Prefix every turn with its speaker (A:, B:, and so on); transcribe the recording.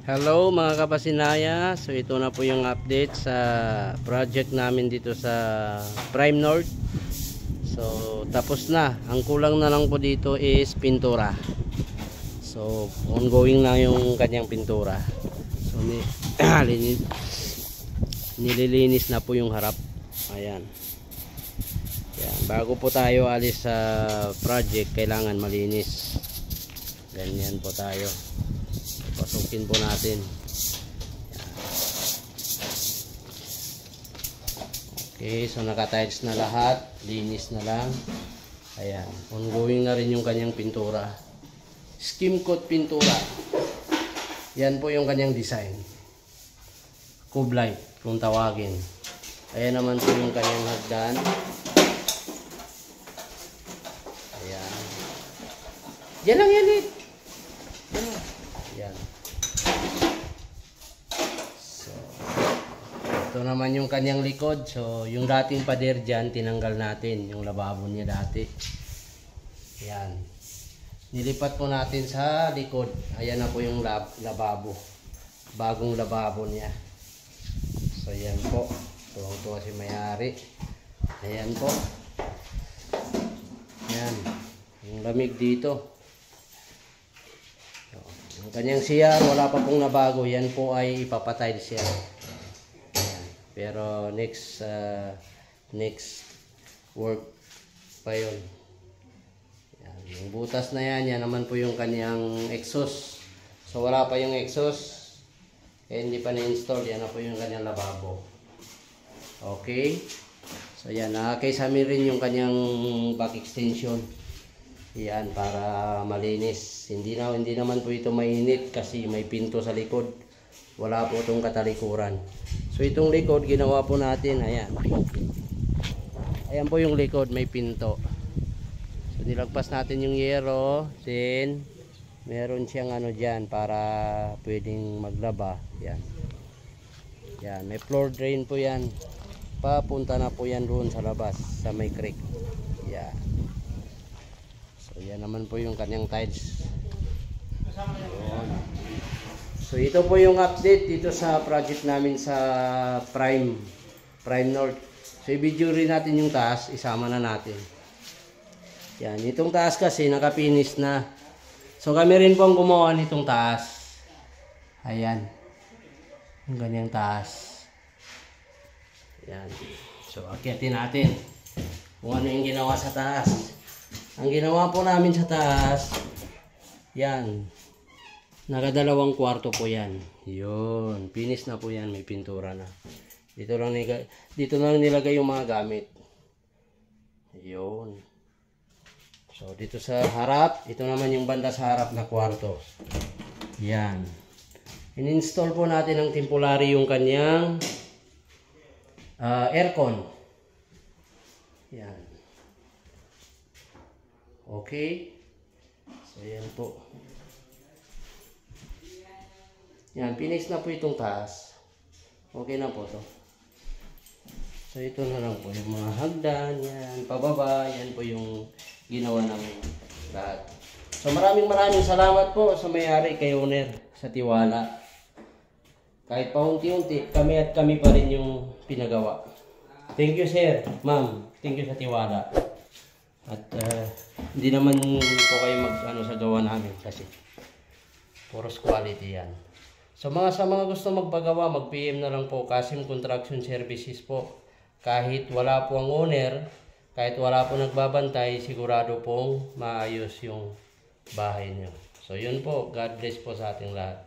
A: Hello mga kapasinaya, so ito na po yung update sa project namin dito sa Prime North. So tapos na, ang kulang na lang po dito is pintura. So ongoing na yung kanyang pintura. So nililinis na po yung harap. Ayan. Yan, bago po tayo alis sa project, kailangan malinis. Ganyan po tayo. Pasukin po natin. Yan. Okay, so naka-tiles na lahat, linis na lang. Ayan, ongoing na rin yung kanyang pintura. Skim coat pintura. Yan po yung kanyang design. Cube light kung tawagin. Ayan naman po yung kanyang hagdan. Ayan. Yan lang yan eh. Yan. So, ito naman yung kanyang likod. So, yung dating pader dyan, tinanggal natin. Yung lababo niya dati. Yan. Nilipat po natin sa likod. Ayan na po yung lababo. Bagong lababo niya. So, yan po. Tuwang-tuwa si may-ari. Ayan po. Yan. Yung lamig dito. Yung kanyang CR, wala pa pong nabago. Yan po ay ipapatay siya. Ayan. Pero next work pa yun. Ayan. Yung butas na yan, yan naman po yung kanyang exhaust. So wala pa yung exhaust. Kaya hindi pa na-install. Yan na po yung kanyang lababo. Okay. So yan, nakakisami rin yung kanyang back extension. Yan, para malinis. Hindi naman po ito mainit kasi may pinto sa likod. Wala po itong katalikuran. So itong likod, ginawa po natin. Ayan. Ayan po yung likod, may pinto. So nilagpas natin yung yero. Then, meron siyang ano dyan para pwedeng maglaba. Yan. Yan, may floor drain po yan. Papunta na po yan doon sa labas, sa may creek. Yan. So yan naman po yung kanyang tiles. Yun. So ito po yung update dito sa project namin sa Prime North. So i-video rin natin yung taas, isama na natin. Yan, itong taas kasi nakapinis na. So kami rin po ang gumawa nitong taas. Ayan. Yung ganyang taas. Yan. So akyatin natin kung ano yung ginawa sa taas. Ang ginawa po namin sa taas, yan, nakadalawang kwarto po yan. Yun, finish na po yan, may pintura na. Dito lang nilagay yung mga gamit. Yun. So dito sa harap, ito naman yung banda sa harap na kwarto. Yan. In-install po natin ng temporary yung kanyang aircon. Yan. Okay. So, yan po. Yan, finish na po itong taas. Okay na po to. So, ito na lang po yung mga hagdan. Yan, pababa. Yan po yung ginawa namin lahat. So, maraming salamat po sa may-ari kay owner sa tiwala. Kahit pa unti-unti, kami pa rin yung pinagawa. Thank you, sir. Ma'am, thank you sa tiwala. At hindi naman po kayo sa gawa namin kasi puros quality yan. So sa mga gusto magpagawa, mag-PM na lang po. Kasim Construction Services po. Kahit wala po ang owner, kahit wala po nagbabantay, sigurado pong maayos yung bahay nyo. So yun po, God bless po sa ating lahat.